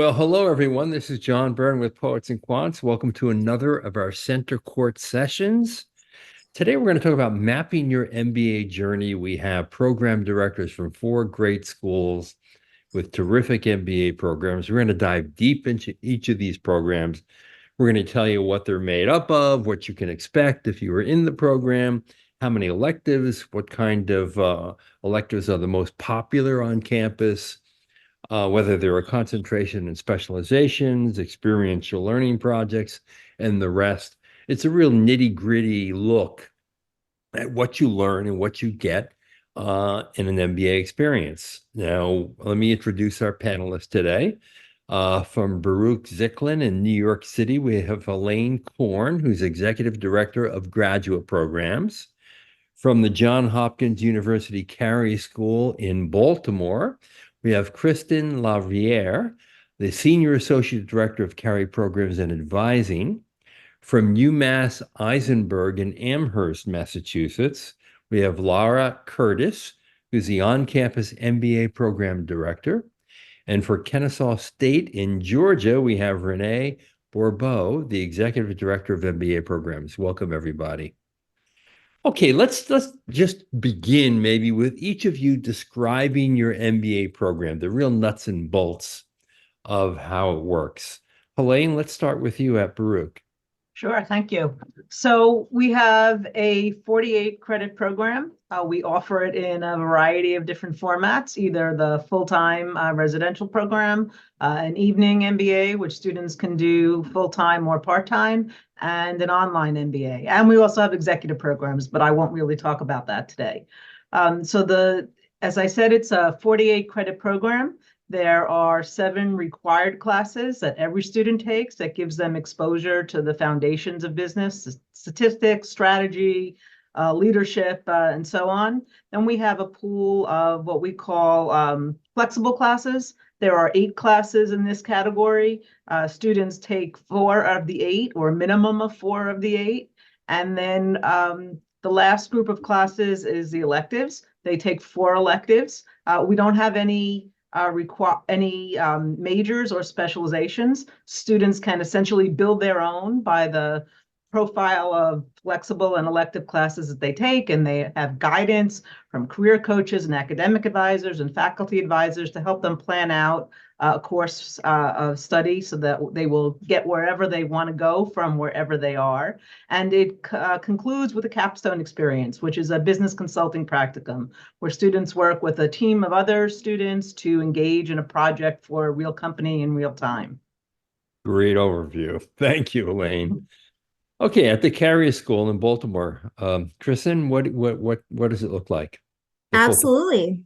Well, hello, everyone. This is John Byrne with Poets and Quants. Welcome to another of our Center Court sessions. Today, we're going to talk about mapping your MBA journey. We have program directors from 4 great schools with terrific MBA programs. We're going to dive deep into each of these programs. We're going to tell you what they're made up of, what you can expect if you were in the program, how many electives, what kind of electives are the most popular on campus, whether there are concentration and specializations, experiential learning projects, and the rest. It's a real nitty-gritty look at what you learn and what you get in an MBA experience. Now, let me introduce our panelists today. From Baruch Zicklin in New York City, we have Elaine Korn, who's Executive Director of Graduate Programs. From the Johns Hopkins University Carey School in Baltimore, we have Kristen Lavriere, the Senior Associate Director of Carey Programs and Advising. From UMass Isenberg in Amherst, Massachusetts, we have Laura Curtis, who's the on-campus MBA Program Director. And for Kennesaw State in Georgia, we have Renee Bourbeau, the Executive Director of MBA Programs. Welcome, everybody. Okay, let's just begin maybe with each of you describing your MBA program, the real nuts and bolts of how it works. Helene, let's start with you at Baruch. Sure, thank you. So we have a 48 credit program. We offer it in a variety of different formats, either the full-time residential program, an evening MBA, which students can do full-time or part-time, and an online MBA. And we also have executive programs, but I won't really talk about that today. As I said, it's a 48 credit program. There are 7 required classes that every student takes that gives them exposure to the foundations of business, statistics, strategy, leadership, and so on. Then we have a pool of what we call flexible classes. There are 8 classes in this category. Students take 4 of the 8 or a minimum of 4 of the 8. And then the last group of classes is the electives. They take 4 electives. We don't have any majors or specializations. Students can essentially build their own by the profile of flexible and elective classes that they take, and they have guidance from career coaches and academic advisors and faculty advisors to help them plan out a course of study so that they will get wherever they want to go from wherever they are. And it concludes with a capstone experience, which is a business consulting practicum, where students work with a team of other students to engage in a project for a real company in real time. Great overview. Thank you, Elaine. Okay, at the Carey School in Baltimore, Kristen, what does it look like? Absolutely.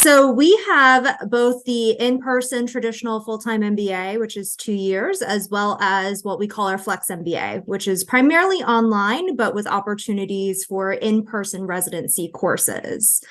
So we have both the in-person traditional full-time MBA, which is 2 years, as well as what we call our Flex MBA, which is primarily online, but with opportunities for in-person residency courses.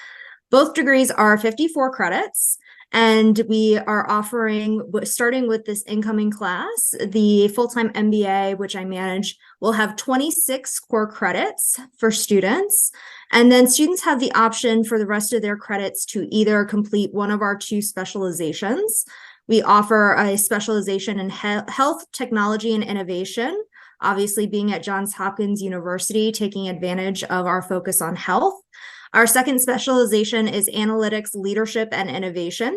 Both degrees are 54 credits. And we are offering, starting with this incoming class, the full-time MBA, which I manage, will have 26 core credits for students. And then students have the option for the rest of their credits to either complete one of our 2 specializations. We offer a specialization in health, technology, and innovation, obviously being at Johns Hopkins University, taking advantage of our focus on health. Our second specialization is analytics, leadership, and innovation.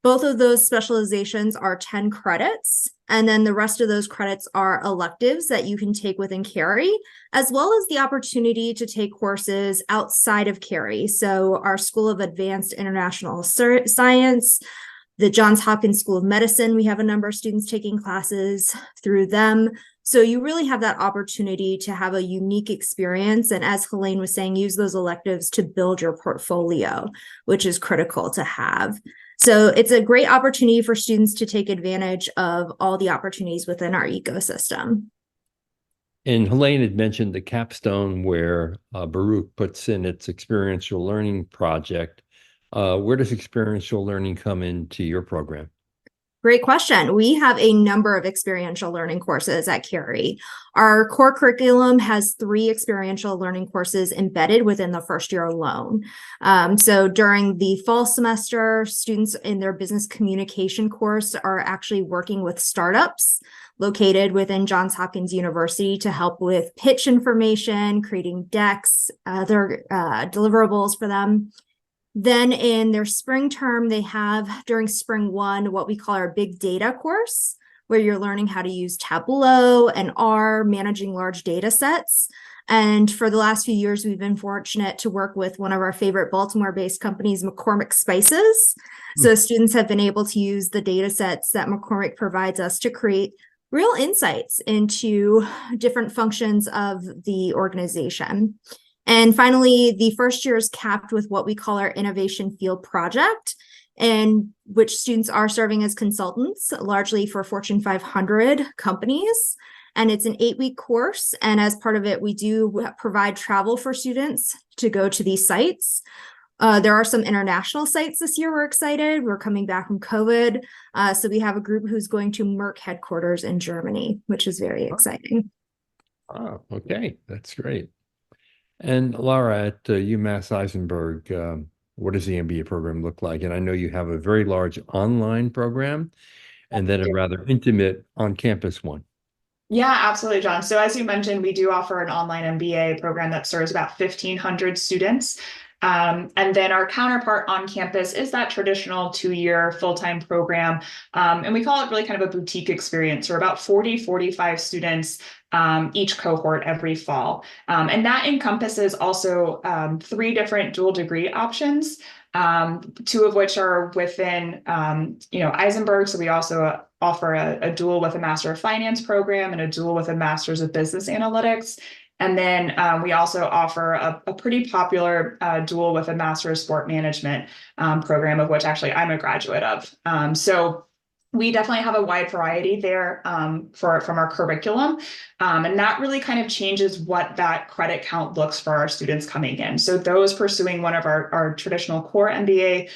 Both of those specializations are 10 credits, and then the rest of those credits are electives that you can take within Carey, as well as the opportunity to take courses outside of Carey. So our School of Advanced International Science, the Johns Hopkins School of Medicine, we have a number of students taking classes through them. So you really have that opportunity to have a unique experience. And as Helene was saying, use those electives to build your portfolio, which is critical to have. So it's a great opportunity for students to take advantage of all the opportunities within our ecosystem. And Helene had mentioned the capstone where Baruch puts in its experiential learning project. Where does experiential learning come into your program? Great question. We have a number of experiential learning courses at Carey. Our core curriculum has 3 experiential learning courses embedded within the first year alone. So during the fall semester, students in their business communication course are actually working with startups located within Johns Hopkins University to help with pitch information, creating decks, other deliverables for them. Then in their spring term, they have during spring 1 what we call our big data course, where you're learning how to use Tableau and R, managing large data sets. And for the last few years, we've been fortunate to work with one of our favorite Baltimore-based companies, McCormick Spices. So students have been able to use the data sets that McCormick provides us to create real insights into different functions of the organization. And finally, the first year is capped with what we call our Innovation Field Project, in which students are serving as consultants, largely for Fortune 500 companies. And it's an 8-week course. And as part of it, we do provide travel for students to go to these sites. There are some international sites this year. We're excited. We're coming back from COVID. So we have a group who's going to Merck headquarters in Germany, which is very exciting. Oh, okay. That's great. And Laura, at UMass Isenberg, what does the MBA program look like? And I know you have a very large online program and then a rather intimate on-campus one. Yeah, absolutely, John. So as you mentioned, we do offer an online MBA program that serves about 1,500 students. And then our counterpart on campus is that traditional 2-year full-time program. And we call it really kind of a boutique experience. We're about 45 students each cohort every fall. And that encompasses also 3 different dual degree options, 2 of which are within, Isenberg. So we also offer a dual with a Master of Finance program and a dual with a Master's of Business Analytics. And then we also offer a pretty popular dual with a Master of Sport Management program, of which actually I'm a graduate of. So we definitely have a wide variety there from our curriculum. And that really kind of changes what that credit count looks for our students coming in. So those pursuing one of our traditional core MBA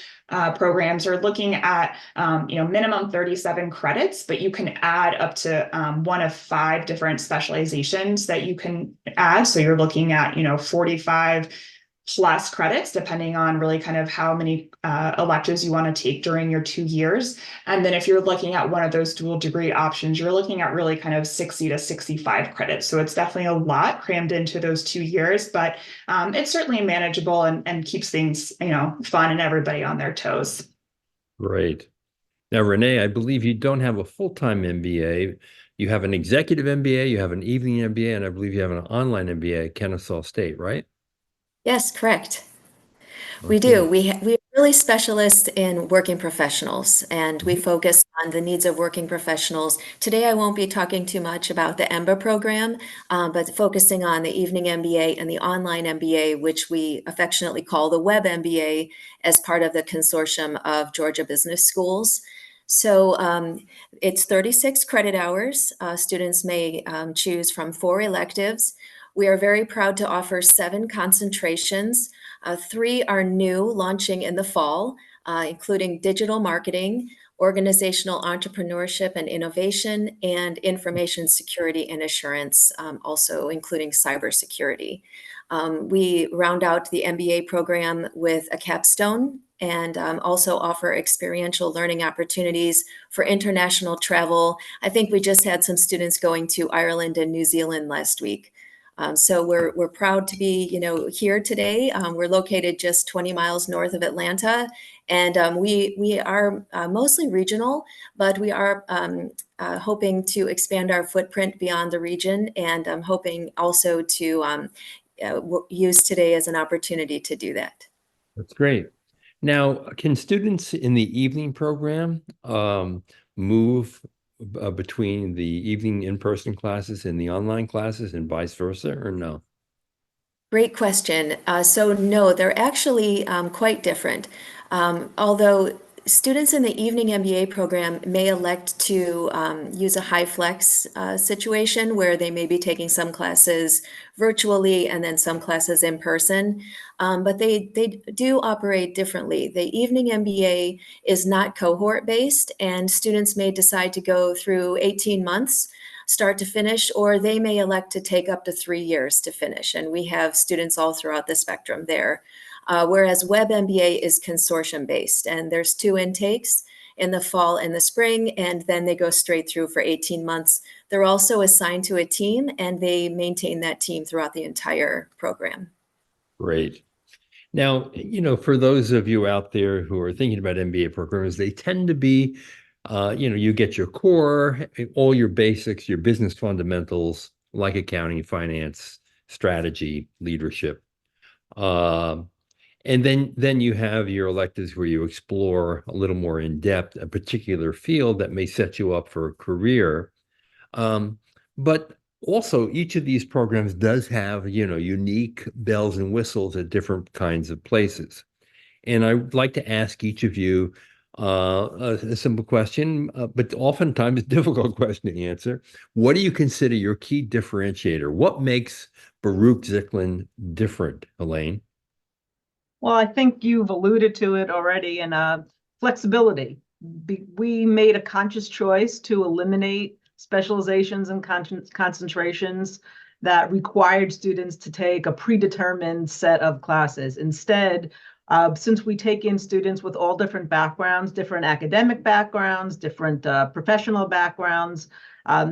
programs are looking at, minimum 37 credits, but you can add up to 1 of 5 different specializations that you can add. So you're looking at, 45 plus credits, depending on really kind of how many electives you want to take during your 2 years. And then if you're looking at one of those dual degree options, you're looking at really kind of 60 to 65 credits. So it's definitely a lot crammed into those 2 years, but it's certainly manageable and keeps things, fun and everybody on their toes. Great. Now, Renee, I believe you don't have a full-time MBA. You have an executive MBA, you have an evening MBA, and I believe you have an online MBA at Kennesaw State, right? Yes, correct. We do. We're really specialists in working professionals, and we focus on the needs of working professionals. Today, I won't be talking too much about the EMBA program, but focusing on the evening MBA and the online MBA, which we affectionately call the Web MBA, as part of the consortium of Georgia Business Schools. So it's 36 credit hours. Students may choose from 4 electives. We are very proud to offer 7 concentrations. 3 are new, launching in the fall, including digital marketing, organizational entrepreneurship and innovation, and information security and assurance, also including cybersecurity. We round out the MBA program with a capstone and also offer experiential learning opportunities for international travel. I think we just had some students going to Ireland and New Zealand last week. So we're proud to be, here today. We're located just 20 miles north of Atlanta, and we are mostly regional, but we are hoping to expand our footprint beyond the region, and I'm hoping also to use today as an opportunity to do that. That's great. Now, can students in the evening program move between the evening in-person classes and the online classes and vice versa, or no? Great question. So no, they're actually quite different. Although students in the evening MBA program may elect to use a high flex situation where they may be taking some classes virtually and then some classes in person, but they do operate differently. The evening MBA is not cohort based, and students may decide to go through 18 months start to finish, or they may elect to take up to 3 years to finish. And we have students all throughout the spectrum there. Whereas Web MBA is consortium based, and there's 2 intakes in the fall and the spring, and then they go straight through for 18 months. They're also assigned to a team, and they maintain that team throughout the entire program. Great. Now, for those of you out there who are thinking about MBA programs, they tend to be, you get your core, all your basics, your business fundamentals, like accounting, finance, strategy, leadership. And then you have your electives where you explore a little more in depth a particular field that may set you up for a career. But also each of these programs does have, unique bells and whistles at different kinds of places. And I would like to ask each of you a simple question, but oftentimes a difficult question to answer. What do you consider your key differentiator? What makes Baruch Zicklin different, Elaine? Well, I think you've alluded to it already in flexibility. We made a conscious choice to eliminate specializations and concentrations that required students to take a predetermined set of classes. Instead, since we take in students with all different backgrounds, different academic backgrounds, different professional backgrounds,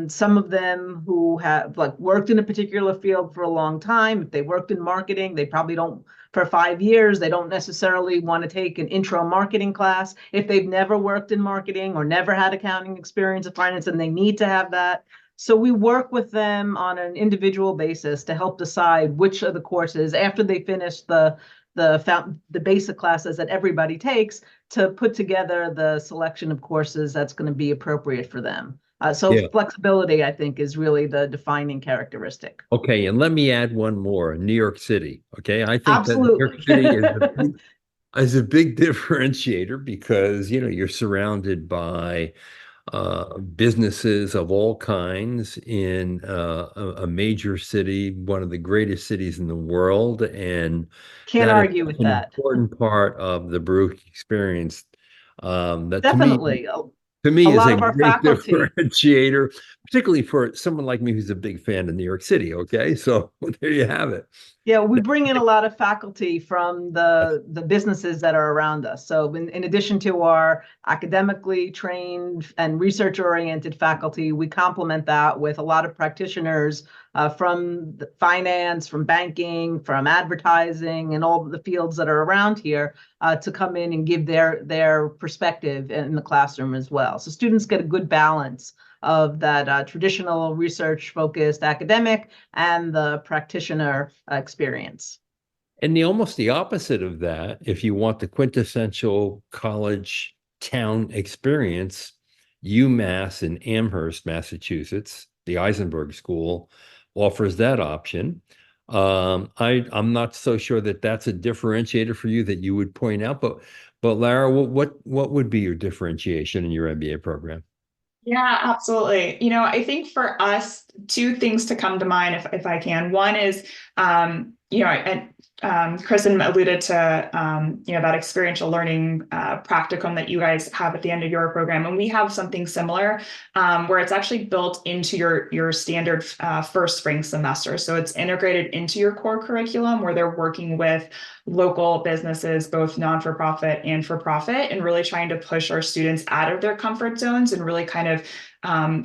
some of them who have worked in a particular field for a long time. If they worked in marketing, they probably don't, for 5 years, they don't necessarily want to take an intro marketing class. If they've never worked in marketing or never had accounting experience or finance, and they need to have that. So we work with them on an individual basis to help decide which of the courses, after they finish the basic classes that everybody takes, to put together the selection of courses that's going to be appropriate for them. So flexibility, I think, is really the defining characteristic. Okay, and let me add one more, New York City. Okay, I think Absolutely. that New York City is a big differentiator because, you're surrounded by businesses of all kinds in a major city, one of the greatest cities in the world, and Can't argue with an that. important part of the Baruch experience. That Definitely. to me A is lot a of our great faculty. differentiator, particularly for someone like me who's a big fan of New York City. Okay, so there you have it. Yeah, we bring in a lot of faculty from the businesses that are around us. So in addition to our academically trained and research-oriented faculty, we complement that with a lot of practitioners from finance, from banking, from advertising, and all the fields that are around here to come in and give their perspective in the classroom as well. So students get a good balance of that traditional research-focused academic and the practitioner experience. And almost the opposite of that, if you want the quintessential college town experience, UMass in Amherst, Massachusetts, the Isenberg School, offers that option. I'm not so sure that that's a differentiator for you that you would point out, but Lara, what would be your differentiation in your MBA program? Yeah, absolutely. I think for us, 2 things to come to mind, if I can. One is, Kristen alluded to, that experiential learning practicum that you guys have at the end of your program. And we have something similar where it's actually built into your standard first spring semester. So it's integrated into your core curriculum where they're working with local businesses, both non-for-profit and for-profit, and really trying to push our students out of their comfort zones and really kind of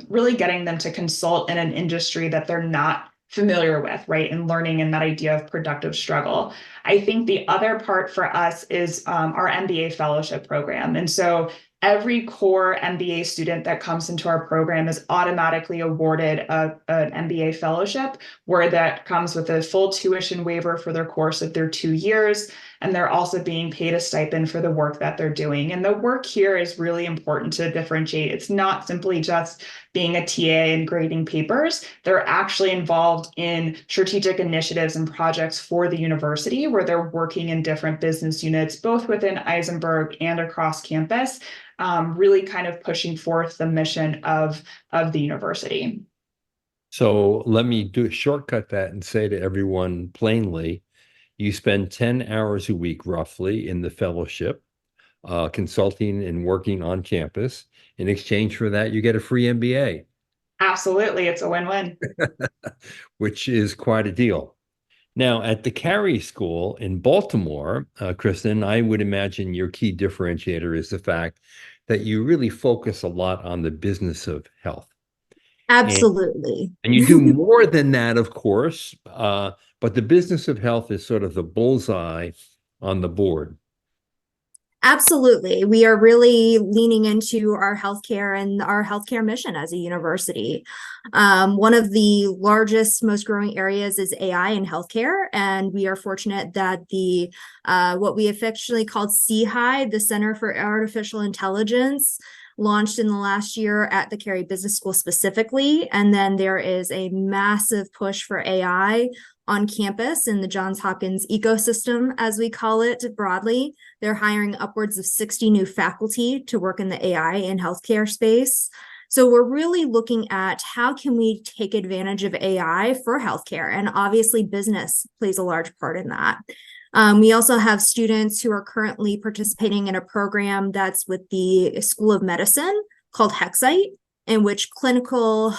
really getting them to consult in an industry that they're not familiar with, right? And learning in that idea of productive struggle. I think the other part for us is our MBA fellowship program. And so every core MBA student that comes into our program is automatically awarded an MBA fellowship, where that comes with a full tuition waiver for their course of their 2 years. And they're also being paid a stipend for the work that they're doing. And the work here is really important to differentiate. It's not simply just being a TA and grading papers. They're actually involved in strategic initiatives and projects for the university where they're working in different business units, both within Isenberg and across campus, really kind of pushing forth the mission of the university. So let me shortcut that and say to everyone plainly, you spend 10 hours a week roughly in the fellowship, consulting and working on campus. In exchange for that, you get a free MBA. Absolutely. It's a win-win. Which is quite a deal. Now, at the Carey School in Baltimore, Kristen, I would imagine your key differentiator is the fact that you really focus a lot on the business of health. Absolutely. And you do more than that, of course, but the business of health is sort of the bullseye on the board. Absolutely. We are really leaning into our healthcare and our healthcare mission as a university. One of the largest, most growing areas is AI in healthcare. And we are fortunate that the what we affectionately called CHI, the Center for Artificial Intelligence, launched in the last year at the Carey Business School specifically. And then there is a massive push for AI on campus in the Johns Hopkins ecosystem, as we call it broadly. They're hiring upwards of 60 new faculty to work in the AI and healthcare space. So we're really looking at how can we take advantage of AI for healthcare, and obviously business plays a large part in that. We also have students who are currently participating in a program that's with the School of Medicine called Hexite, in which clinical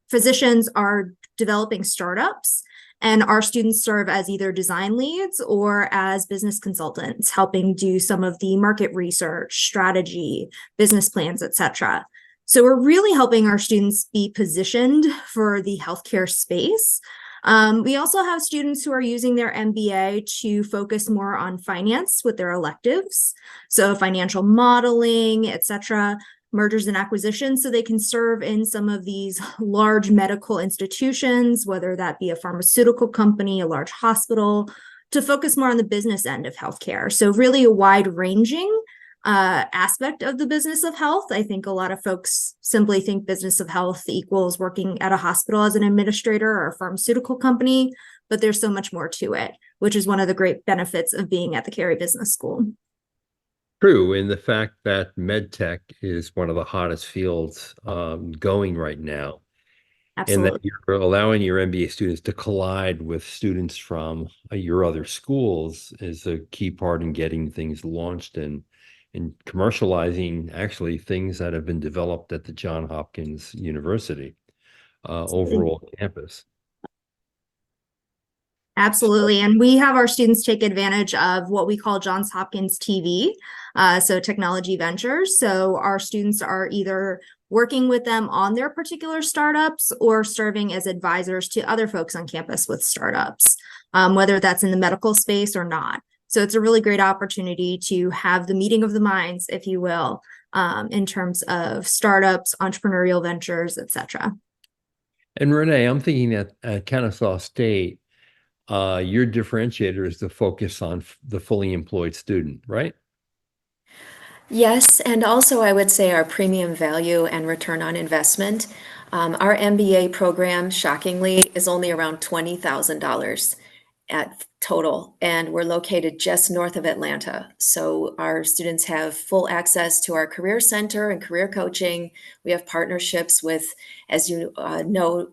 physicians are developing startups, and our students serve as either design leads or as business consultants, helping do some of the market research, strategy, business plans, etc. So we're really helping our students be positioned for the healthcare space. We also have students who are using their MBA to focus more on finance with their electives, so financial modeling, etc., mergers and acquisitions, so they can serve in some of these large medical institutions, whether that be a pharmaceutical company, a large hospital, to focus more on the business end of healthcare. So really a wide-ranging aspect of the business of health. I think a lot of folks simply think business of health equals working at a hospital as an administrator or a pharmaceutical company, but there's so much more to it, which is one of the great benefits of being at the Carey Business School. True, in the fact that medtech is one of the hottest fields going right now. Absolutely. And that you're allowing your MBA students to collide with students from your other schools is a key part in getting things launched and commercializing actually things that have been developed at the Johns Hopkins University overall campus. Absolutely. And we have our students take advantage of what we call Johns Hopkins TV, so technology ventures. So our students are either working with them on their particular startups or serving as advisors to other folks on campus with startups, whether that's in the medical space or not. So it's a really great opportunity to have the meeting of the minds, if you will, in terms of startups, entrepreneurial ventures, etc. And Renee, I'm thinking that at Kennesaw State, your differentiator is the focus on the fully employed student, right? Yes, and also I would say our premium value and return on investment. Our MBA program, shockingly, is only around $20,000 at total, and we're located just north of Atlanta. So our students have full access to our career center and career coaching. We have partnerships with, as you know,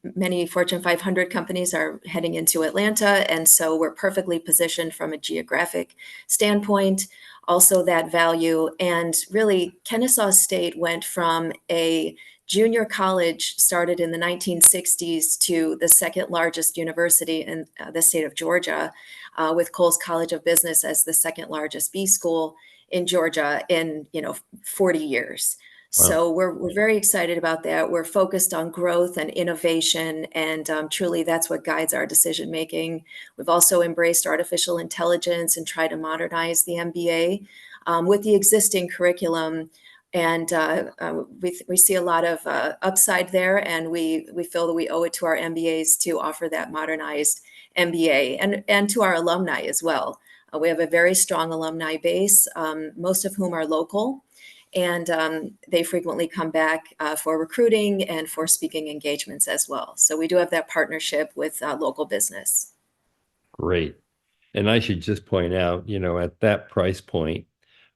many Fortune 500 companies are heading into Atlanta, and so we're perfectly positioned from a geographic standpoint. Also that value, and really Kennesaw State went from a junior college started in the 1960s to the second largest university in the state of Georgia, with Coles College of Business as the second largest B school in Georgia in 40 years. Wow. So we're very excited about that. We're focused on growth and innovation, and truly that's what guides our decision making. We've also embraced artificial intelligence and try to modernize the MBA with the existing curriculum. And we see a lot of upside there, and we feel that we owe it to our MBAs to offer that modernized MBA and to our alumni as well. We have a very strong alumni base, most of whom are local. And they frequently come back for recruiting and for speaking engagements as well. So we do have that partnership with local business. Great. And I should just point out, at that price point,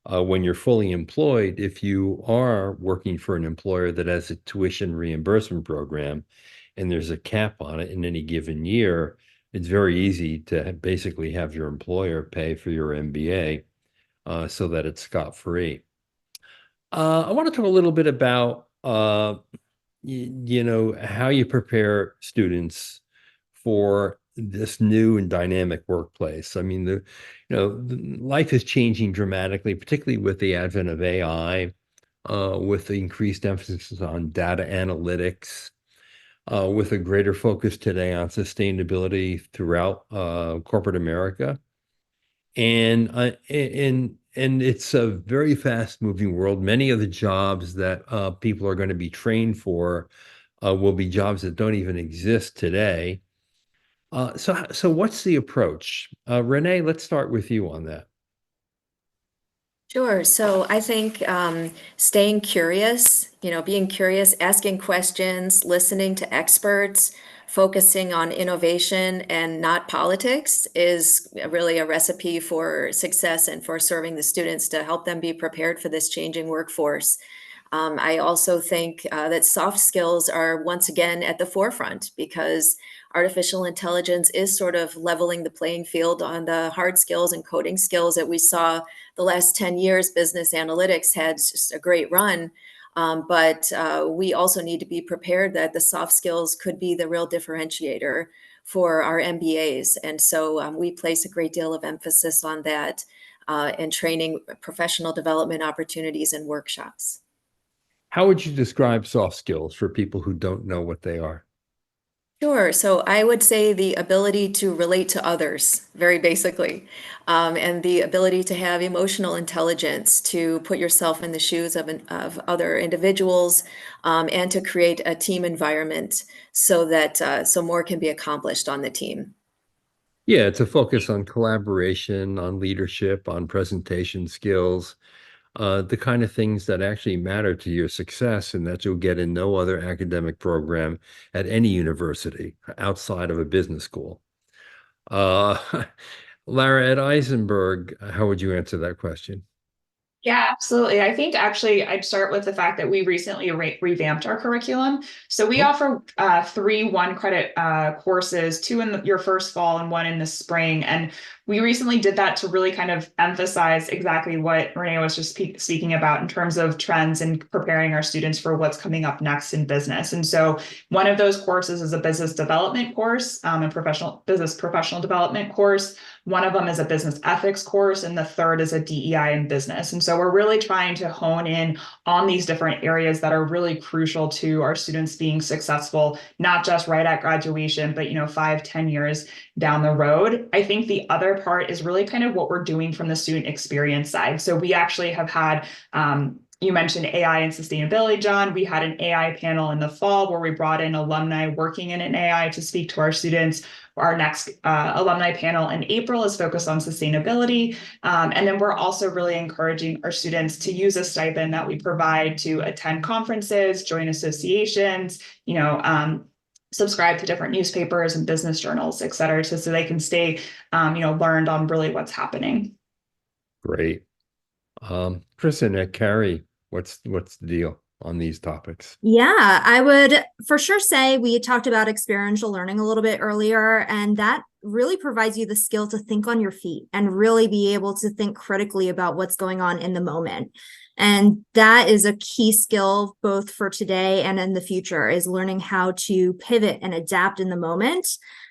when you're fully employed, if you are working for an employer that has a tuition reimbursement program and there's a cap on it in any given year, it's very easy to basically have your employer pay for your MBA so that it's scot-free. I want to talk a little bit about, how you prepare students for this new and dynamic workplace. I mean, life is changing dramatically, particularly with the advent of AI, with the increased emphasis on data analytics, with a greater focus today on sustainability throughout corporate America. And it's a very fast moving world. Many of the jobs that people are going to be trained for will be jobs that don't even exist today. So what's the approach? Renee, let's start with you on that. Sure. So I think staying curious, being curious, asking questions, listening to experts, focusing on innovation and not politics is really a recipe for success and for serving the students to help them be prepared for this changing workforce. I also think that soft skills are once again at the forefront because artificial intelligence is sort of leveling the playing field on the hard skills and coding skills that we saw the last 10 years. Business analytics had just a great run. But we also need to be prepared that the soft skills could be the real differentiator for our MBAs. And so we place a great deal of emphasis on that in training, professional development opportunities, and workshops. How would you describe soft skills for people who don't know what they are? Sure. So I would say the ability to relate to others, very basically, and the ability to have emotional intelligence, to put yourself in the shoes of other individuals, and to create a team environment so that so more can be accomplished on the team. Yeah, it's a focus on collaboration, on leadership, on presentation skills, the kind of things that actually matter to your success and that you'll get in no other academic program at any university outside of a business school. Uh, Lara, at Isenberg, how would you answer that question? Yeah, absolutely. I think actually I'd start with the fact that we recently revamped our curriculum. So we offer 3 1-credit courses, 2 in your first fall and 1 in the spring. And we recently did that to really kind of emphasize exactly what Renee was just speaking about in terms of trends and preparing our students for what's coming up next in business. And so one of those courses is a business development course, and professional development course. One of them is a business ethics course, and the third is a DEI in business. And so we're really trying to hone in on these different areas that are really crucial to our students being successful, not just right at graduation, but 5-10 years down the road. I think the other part is really kind of what we're doing from the student experience side. So we actually have had you mentioned AI and sustainability, John. We had an AI panel in the fall where we brought in alumni working in an AI to speak to our students. Our next alumni panel in April is focused on sustainability. And then we're also really encouraging our students to use a stipend that we provide to attend conferences, join associations, subscribe to different newspapers and business journals, et cetera, so they can stay, learned on really what's happening. Great. Kristen, at Carey, what's the deal on these topics? Yeah, I would for sure say we talked about experiential learning a little bit earlier, and that really provides you the skill to think on your feet and really be able to think critically about what's going on in the moment. And that is a key skill both for today and in the future, is learning how to pivot and adapt in the moment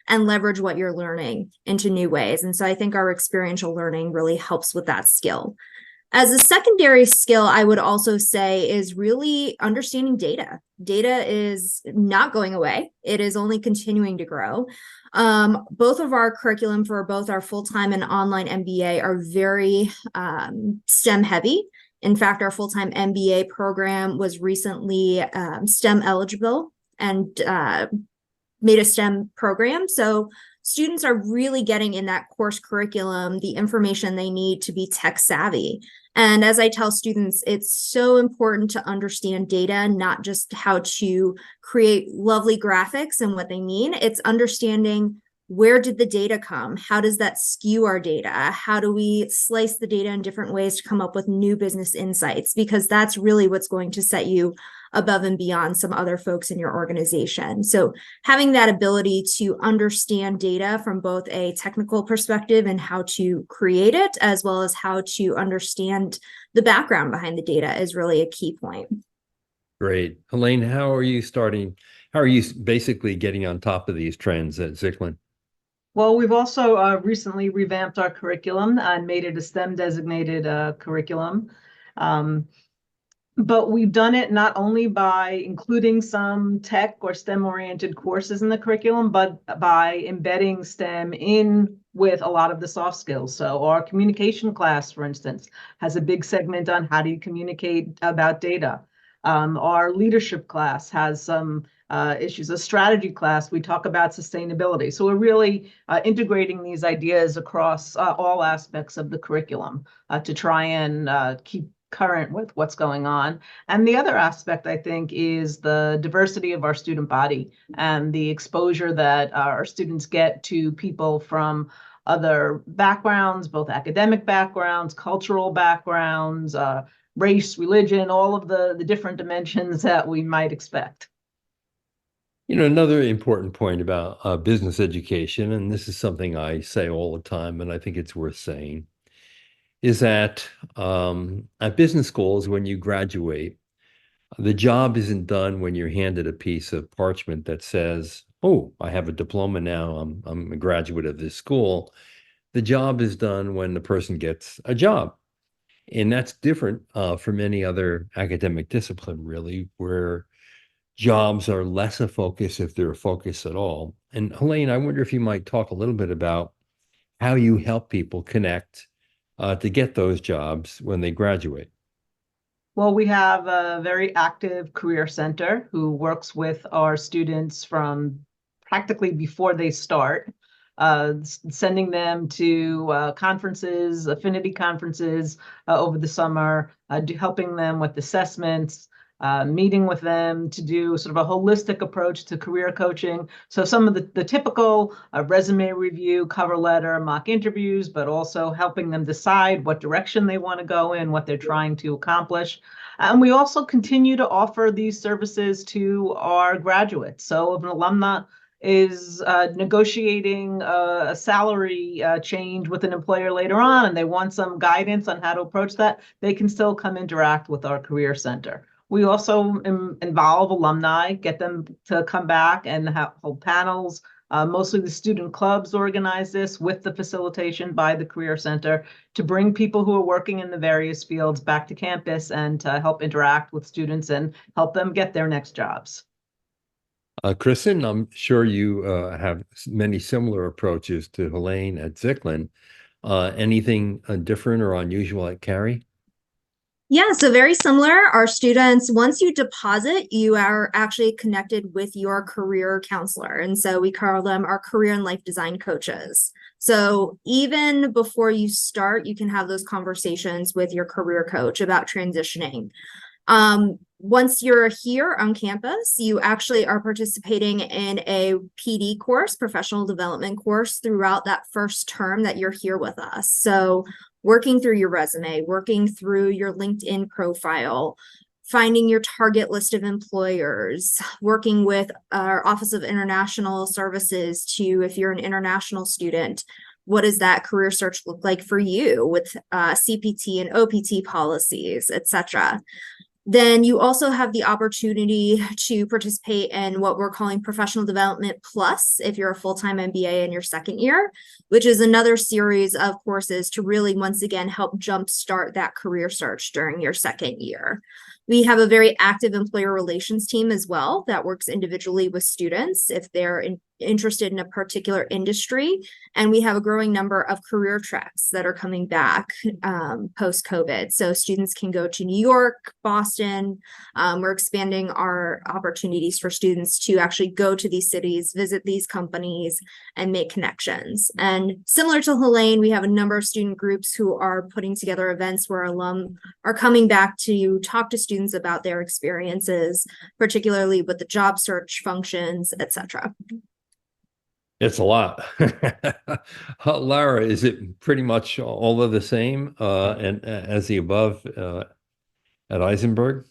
and leverage what you're learning into new ways. And so I think our experiential learning really helps with that skill. As a secondary skill, I would also say is really understanding data. Data is not going away. It is only continuing to grow. Both of our curriculum for both our full-time and online MBA are very STEM heavy. In fact, our full-time MBA program was recently STEM eligible and made a STEM program. So students are really getting in that course curriculum the information they need to be tech savvy. And as I tell students, it's so important to understand data, not just how to create lovely graphics and what they mean. It's understanding, where did the data come? How does that skew our data? How do we slice the data in different ways to come up with new business insights? Because that's really what's going to set you above and beyond some other folks in your organization. So having that ability to understand data from both a technical perspective and how to create it, as well as how to understand the background behind the data, is really a key point. Great. Elaine, how are you basically getting on top of these trends at Zicklin? Well, we've also recently revamped our curriculum and made it a STEM designated curriculum. But we've done it not only by including some tech or STEM oriented courses in the curriculum, but by embedding STEM in with a lot of the soft skills. So our communication class, for instance, has a big segment on how do you communicate about data. Our leadership class has some issues. A strategy class, we talk about sustainability. So we're really integrating these ideas across all aspects of the curriculum to try and keep current with what's going on. And the other aspect, I think, is the diversity of our student body and the exposure that our students get to people from other backgrounds, both academic backgrounds, cultural backgrounds, race, religion, all of the different dimensions that we might expect. You know, another important point about business education, and this is something I say all the time, and I think it's worth saying, is that at business schools, when you graduate, the job isn't done when you're handed a piece of parchment that says, oh, I have a diploma now, I'm a graduate of this school. The job is done when the person gets a job. And that's different from any other academic discipline, really, where jobs are less a focus, if they're a focus at all. And Helene, I wonder if you might talk a little bit about how you help people connect to get those jobs when they graduate. Well, we have a very active career center who works with our students from practically before they start, sending them to conferences, affinity conferences over the summer, helping them with assessments, meeting with them to do sort of a holistic approach to career coaching. So some of the typical resume review, cover letter, mock interviews, but also helping them decide what direction they want to go in, what they're trying to accomplish. And we also continue to offer these services to our graduates. So if an alumna is negotiating a salary change with an employer later on, and they want some guidance on how to approach that, they can still come interact with our career center. We also involve alumni, get them to come back and hold panels. Mostly the student clubs organize this with the facilitation by the Career Center to bring people who are working in the various fields back to campus and to help interact with students and help them get their next jobs. Kristen, I'm sure you have many similar approaches to Helene at Zicklin. Anything different or unusual at Carey? Yeah, so very similar. Our students, once you deposit, you are actually connected with your career counselor. And so we call them our career and life design coaches. So even before you start, you can have those conversations with your career coach about transitioning. Once you're here on campus, you actually are participating in a PD course, professional development course, throughout that first term that you're here with us. So working through your resume, working through your LinkedIn profile, finding your target list of employers, working with our Office of International Services to, if you're an international student, what does that career search look like for you with CPT and OPT policies, etc. Then you also have the opportunity to participate in what we're calling Professional Development Plus if you're a full-time MBA in your second year, which is another series of courses to really, once again, help jumpstart that career search during your second year. We have a very active employer relations team as well that works individually with students if they're interested in a particular industry. And we have a growing number of career tracks that are coming back post-COVID. So students can go to New York, Boston. We're expanding our opportunities for students to actually go to these cities, visit these companies, and make connections. And similar to Helene, we have a number of student groups who are putting together events where alum are coming back to talk to students about their experiences, particularly with the job search functions, etc. It's a lot. Lara, is it pretty much all of the same and as the above at Isenberg?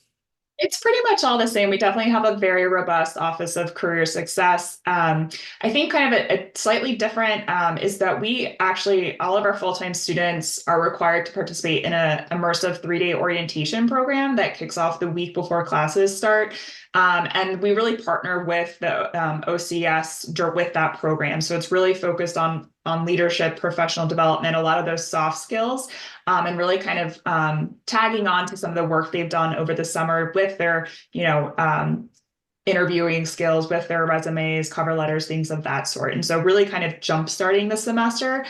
It's pretty much all the same. We definitely have a very robust Office of Career Success. I think kind of a slightly different is that we actually, all of our full-time students are required to participate in an immersive 3-day orientation program that kicks off the week before classes start. And we really partner with the OCS with that program. So it's really focused on leadership, professional development, a lot of those soft skills, and really kind of tagging on to some of the work they've done over the summer with their, interviewing skills, with their resumes, cover letters, things of that sort. And so really kind of jumpstarting the semester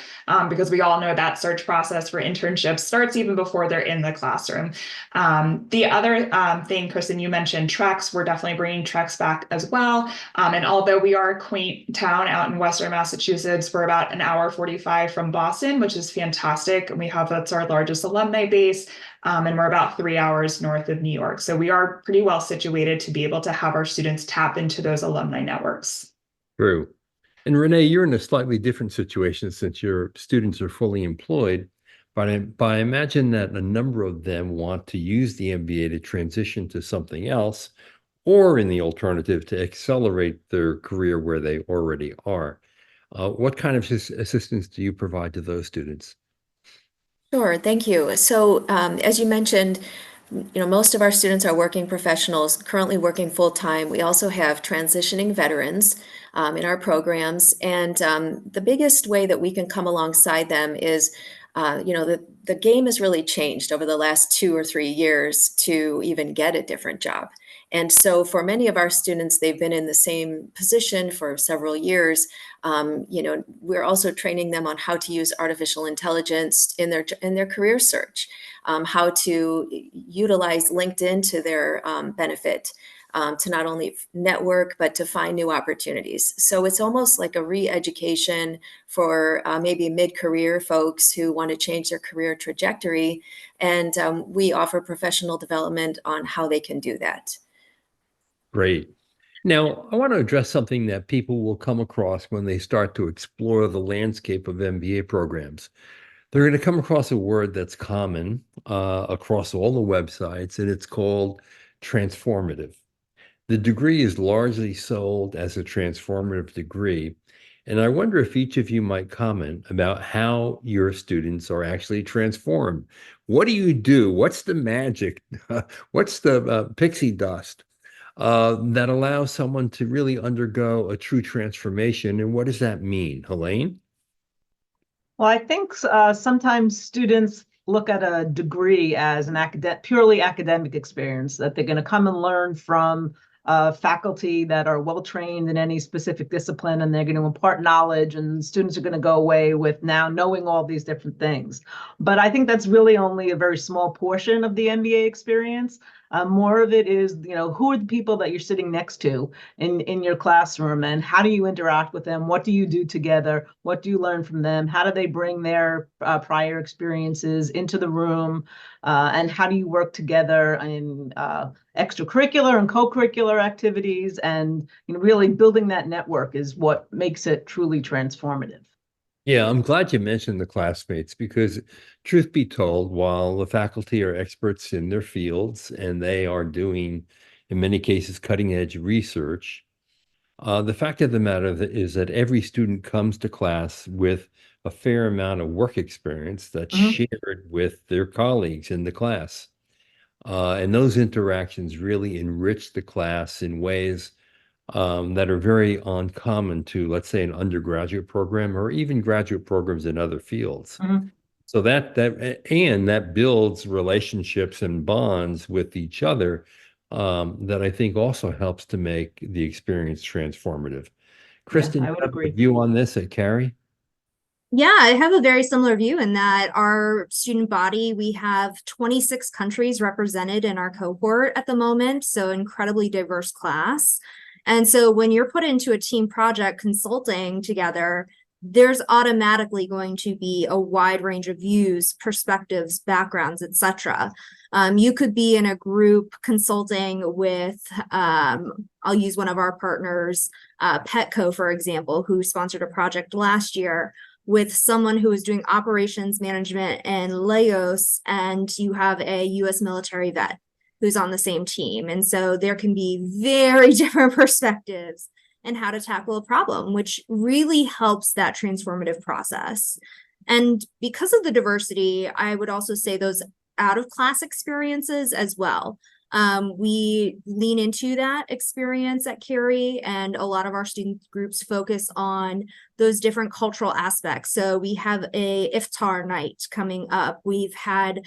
because we all know that search process for internships starts even before they're in the classroom. The other thing, Kristen, you mentioned treks. We're definitely bringing treks back as well. And although we are a quaint town out in Western Massachusetts, we're about an hour 45 from Boston, which is fantastic. And that's our largest alumni base. And we're about 3 hours north of New York. So we are pretty well situated to be able to have our students tap into those alumni networks. True. And Renee, you're in a slightly different situation since your students are fully employed, but I imagine that a number of them want to use the MBA to transition to something else, or in the alternative, to accelerate their career where they already are. What kind of assistance do you provide to those students? Sure, thank you. So as you mentioned, most of our students are working professionals, currently working full-time. We also have transitioning veterans in our programs. And the biggest way that we can come alongside them is, the game has really changed over the last 2 or 3 years to even get a different job. And so for many of our students, they've been in the same position for several years. We're also training them on how to use artificial intelligence in their career search, how to utilize LinkedIn to their benefit, to not only network, but to find new opportunities. So it's almost like a re-education for maybe mid-career folks who want to change their career trajectory. And we offer professional development on how they can do that. Great. Now, I want to address something that people will come across when they start to explore the landscape of MBA programs. They're going to come across a word that's common across all the websites, and it's called transformative. The degree is largely sold as a transformative degree, and I wonder if each of you might comment about how your students are actually transformed. What do you do? What's the magic? What's the pixie dust that allows someone to really undergo a true transformation? And what does that mean, Helene? Well, I think sometimes students look at a degree as an purely academic experience, that they're going to come and learn from faculty that are well trained in any specific discipline, and they're going to impart knowledge, and students are going to go away with now knowing all these different things. But I think that's really only a very small portion of the MBA experience. More of it is, who are the people that you're sitting next to in your classroom, and how do you interact with them? What do you do together? What do you learn from them? How do they bring their prior experiences into the room? And how do you work together in extracurricular and co-curricular activities? And really building that network is what makes it truly transformative. Yeah, I'm glad you mentioned the classmates because, truth be told, while the faculty are experts in their fields and they are doing, in many cases, cutting edge research, the fact of the matter is that every student comes to class with a fair amount of work experience that's shared with their colleagues in the class. And those interactions really enrich the class in ways that are very uncommon to, let's say, an undergraduate program or even graduate programs in other fields. So that builds relationships and bonds with each other that I think also helps to make the experience transformative. Kristen, I you would have a agree. view on this at Carey? Yeah, I have a very similar view in that our student body, we have 26 countries represented in our cohort at the moment, so incredibly diverse class. And so when you're put into a team project consulting together, there's automatically going to be a wide range of views, perspectives, backgrounds, etc. You could be in a group consulting with, I'll use one of our partners, Petco, for example, who sponsored a project last year with someone who is doing operations management in Laos, and you have a US military vet who's on the same team. And so there can be very different perspectives and how to tackle a problem, which really helps that transformative process. And because of the diversity, I would also say those out of class experiences as well. We lean into that experience at Carey, and a lot of our student groups focus on those different cultural aspects. So we have a iftar night coming up. We've had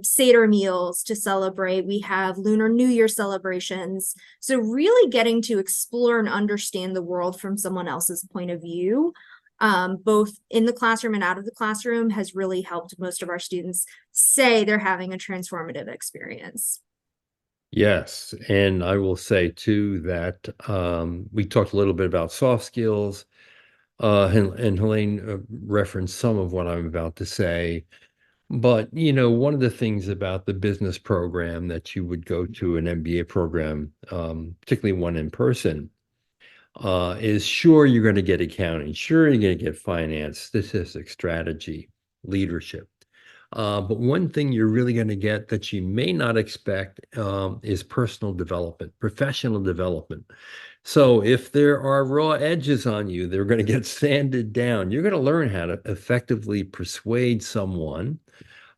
Seder meals to celebrate. We have Lunar New Year celebrations. So really getting to explore and understand the world from someone else's point of view, both in the classroom and out of the classroom, has really helped most of our students say they're having a transformative experience. Yes, and I will say too that we talked a little bit about soft skills, and Helene referenced some of what I'm about to say. But one of the things about the business program that you would go to an MBA program, particularly one in person, is sure you're going to get accounting, sure you're going to get finance, statistics, strategy, leadership. But one thing you're really going to get that you may not expect is personal development, professional development. So if there are raw edges on you, they're going to get sanded down. You're going to learn how to effectively persuade someone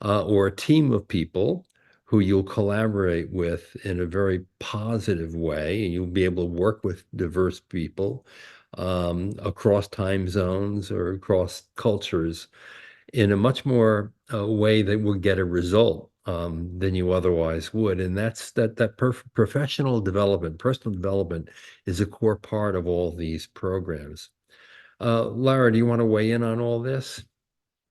or a team of people who you'll collaborate with in a very positive way. And you'll be able to work with diverse people across time zones or across cultures in a much more way that will get a result than you otherwise would. And that's that professional development, personal development is a core part of all these programs. Lara, do you want to weigh in on all this?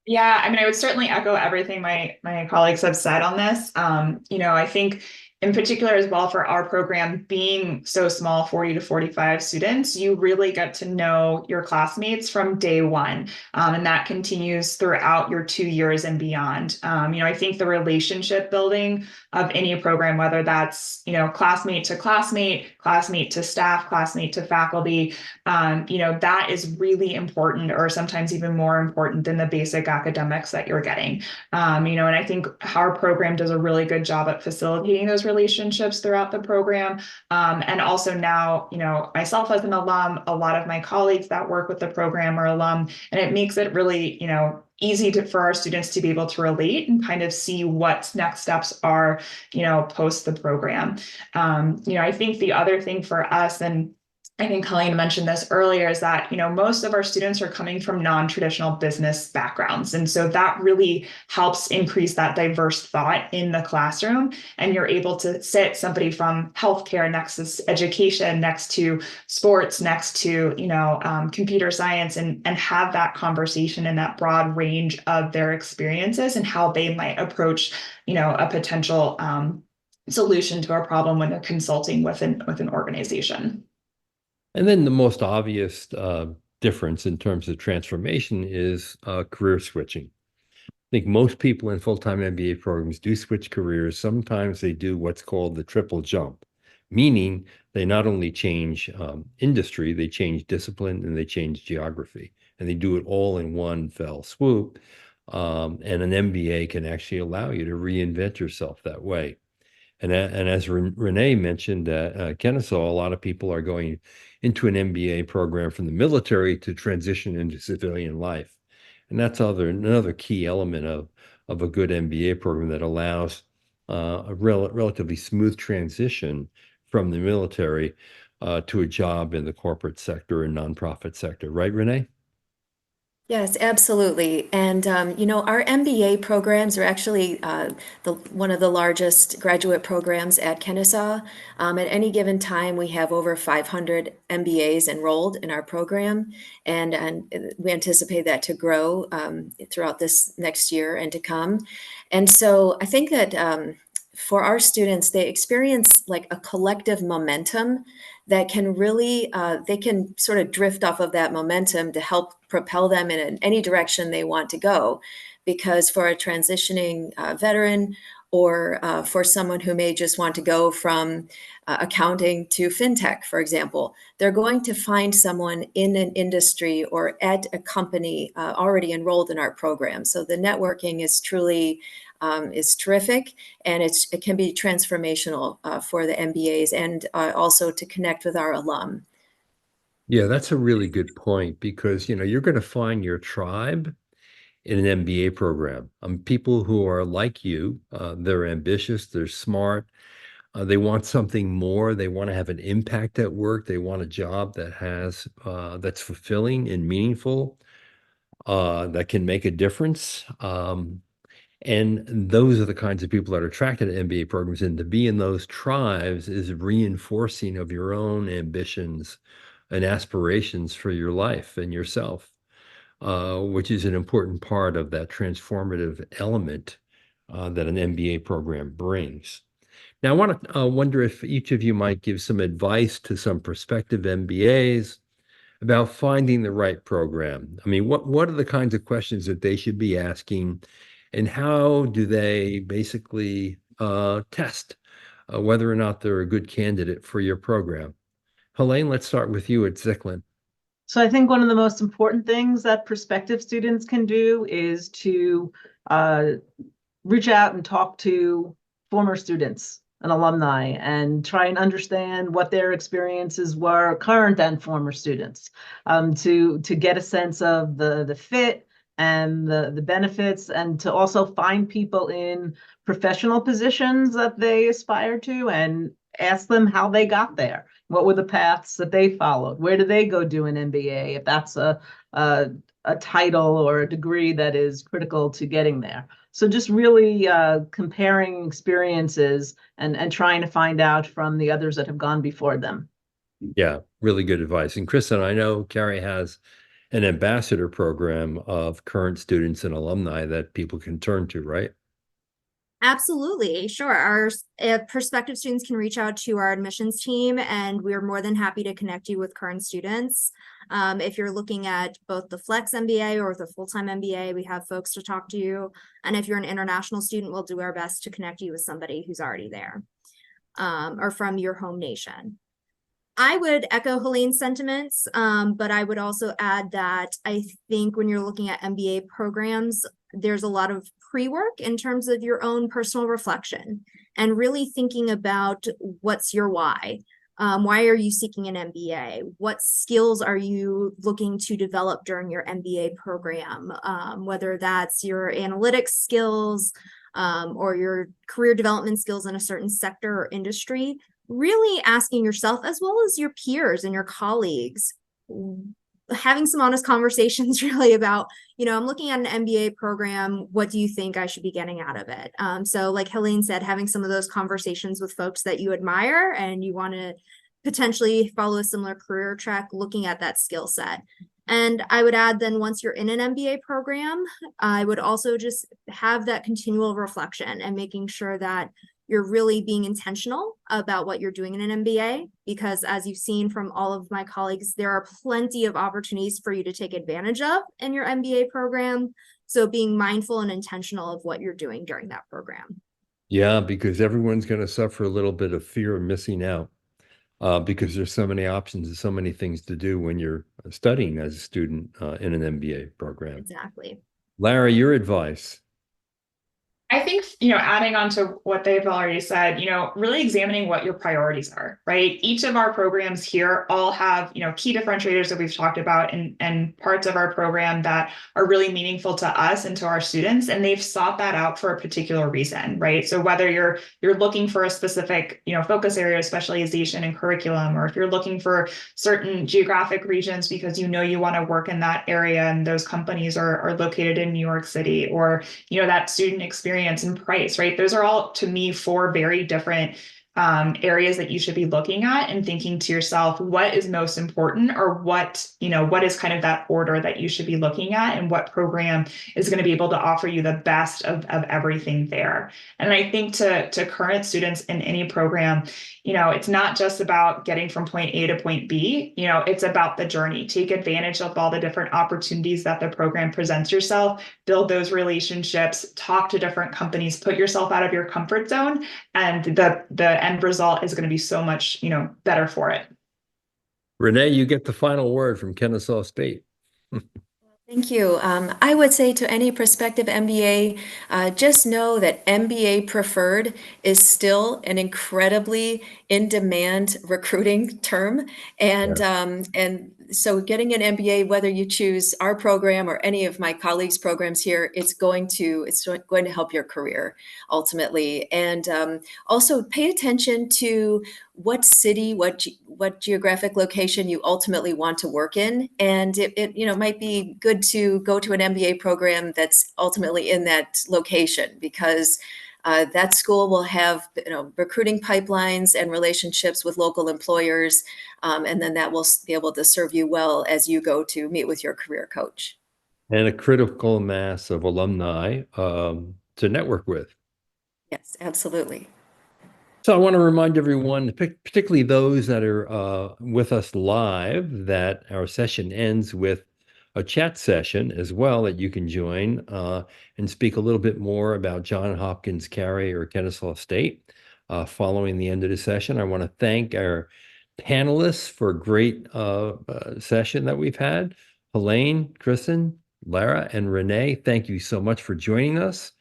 Yeah, I mean, I would certainly echo everything my colleagues have said on this. I think in particular as well for our program being so small, 40 to 45 students, you really get to know your classmates from day one. And that continues throughout your 2 years and beyond. I think the relationship building of any program, whether that's, classmate to classmate, classmate to staff, classmate to faculty, that is really important, or sometimes even more important than the basic academics that you're getting. And I think our program does a really good job at facilitating those relationships throughout the program. And also now, myself as an alum, a lot of my colleagues that work with the program are alum, and it makes it really, easy for our students to be able to relate and kind of see what next steps are, post the program. I think the other thing for us, and I think Helene mentioned this earlier, is that, most of our students are coming from non-traditional business backgrounds. And so that really helps increase that diverse thought in the classroom. And you're able to sit somebody from healthcare next to education, next to sports, next to, computer science, and have that conversation and that broad range of their experiences and how they might approach, a potential solution to a problem when they're consulting with an organization. And then the most obvious difference in terms of transformation is career switching. I think most people in full-time MBA programs do switch careers. Sometimes they do what's called the triple jump, meaning they not only change industry, they change discipline and they change geography, and they do it all in one fell swoop. And an MBA can actually allow you to reinvent yourself that way. And as Renee mentioned, Kennesaw, a lot of people are going into an MBA program from the military to transition into civilian life. And that's another key element of a good MBA program that allows a relatively smooth transition from the military to a job in the corporate sector and nonprofit sector. Right, Renee? Yes, absolutely. And our MBA programs are actually one of the largest graduate programs at Kennesaw. At any given time, we have over 500 MBAs enrolled in our program, and we anticipate that to grow throughout this next year and to come. And so I think that for our students, they experience like a collective momentum that can really, they can sort of drift off of that momentum to help propel them in any direction they want to go. Because for a transitioning veteran, or for someone who may just want to go from accounting to fintech, for example, they're going to find someone in an industry or at a company already enrolled in our program. So the networking is truly is terrific, and it can be transformational for the MBAs and also to connect with our alum. Yeah, that's a really good point because, you're going to find your tribe in an MBA program. People who are like you, they're ambitious, they're smart, they want something more, they want to have an impact at work, they want a job that has that's fulfilling and meaningful, that can make a difference. And those are the kinds of people that are attracted to MBA programs, and to be in those tribes is reinforcing of your own ambitions and aspirations for your life and yourself, which is an important part of that transformative element that an MBA program brings. Now, I want to wonder if each of you might give some advice to some prospective MBAs about finding the right program. I mean, what are the kinds of questions that they should be asking, and how do they basically test whether or not they're a good candidate for your program? Helene, let's start with you at Zicklin. So I think one of the most important things that prospective students can do is to reach out and talk to former students and alumni and try and understand what their experiences were, current and former students, to get a sense of the fit and the benefits, and to also find people in professional positions that they aspire to and ask them how they got there. What were the paths that they followed? Where do they go do an MBA if that's a title or a degree that is critical to getting there? So just really comparing experiences and trying to find out from the others that have gone before them. Yeah, really good advice. And Kristen, I know Carey has an ambassador program of current students and alumni that people can turn to, right? Absolutely, sure. Our prospective students can reach out to our admissions team, and we're more than happy to connect you with current students. If you're looking at both the Flex MBA or the full-time MBA, we have folks to talk to you. And if you're an international student, we'll do our best to connect you with somebody who's already there, or from your home nation. I would echo Helene's sentiments, but I would also add that I think when you're looking at MBA programs, there's a lot of pre-work in terms of your own personal reflection and really thinking about what's your why. Why are you seeking an MBA? What skills are you looking to develop during your MBA program? Whether that's your analytics skills or your career development skills in a certain sector or industry. Really asking yourself, as well as your peers and your colleagues, having some honest conversations really about, I'm looking at an MBA program. What do you think I should be getting out of it? So like Helene said, having some of those conversations with folks that you admire and you want to potentially follow a similar career track, looking at that skill set. And I would add then once you're in an MBA program, I would also just have that continual reflection and making sure that you're really being intentional about what you're doing in an MBA, because as you've seen from all of my colleagues, there are plenty of opportunities for you to take advantage of in your MBA program. So being mindful and intentional of what you're doing during that program. Yeah, because everyone's going to suffer a little bit of fear of missing out because there's so many options and so many things to do when you're studying as a student in an MBA program. Exactly. Larry, your advice. I think, adding on to what they've already said, really examining what your priorities are, right? Each of our programs here all have, key differentiators that we've talked about and parts of our program that are really meaningful to us and to our students. And they've sought that out for a particular reason, right? So whether you're looking for a specific, focus area of specialization and curriculum, or if you're looking for certain geographic regions because you want to work in that area and those companies are located in New York City, or that student experience and price, right? Those are all, to me, four very different areas that you should be looking at and thinking to yourself, what is most important, or what is kind of that order that you should be looking at, and what program is going to be able to offer you the best of everything there. And I think to current students in any program, it's not just about getting from point A to point B, it's about the journey. Take advantage of all the different opportunities that the program presents yourself, build those relationships, talk to different companies, put yourself out of your comfort zone, and the end result is going to be so much, better for it. Renee, you get the final word from Kennesaw State. Thank you. I would say to any prospective MBA, just know that MBA preferred is still an incredibly in-demand recruiting term, and so getting an MBA, whether you choose our program or any of my colleagues' programs here, it's going to help your career ultimately. And also pay attention to what city, what geographic location you ultimately want to work in, and it might be good to go to an MBA program that's ultimately in that location, because that school will have recruiting pipelines and relationships with local employers, and then that will be able to serve you well as you go to meet with your career coach. And a critical mass of alumni to network with. Yes, absolutely. So I want to remind everyone, particularly those that are with us live, that our session ends with a chat session as well that you can join and speak a little bit more about John Hopkins Carey or Kennesaw State following the end of the session. I want to thank our panelists for a great session that we've had. Helene, Kristen, Lara, and Renee, thank you so much for joining us.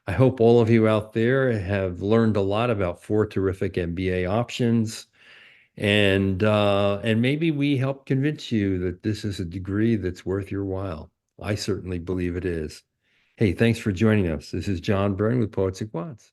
I hope all of you out there have learned a lot about 4 terrific MBA options, and maybe we help convince you that this is a degree that's worth your while. I certainly believe it is. Hey, thanks for joining us. This is John Byrne with Poets and Quants.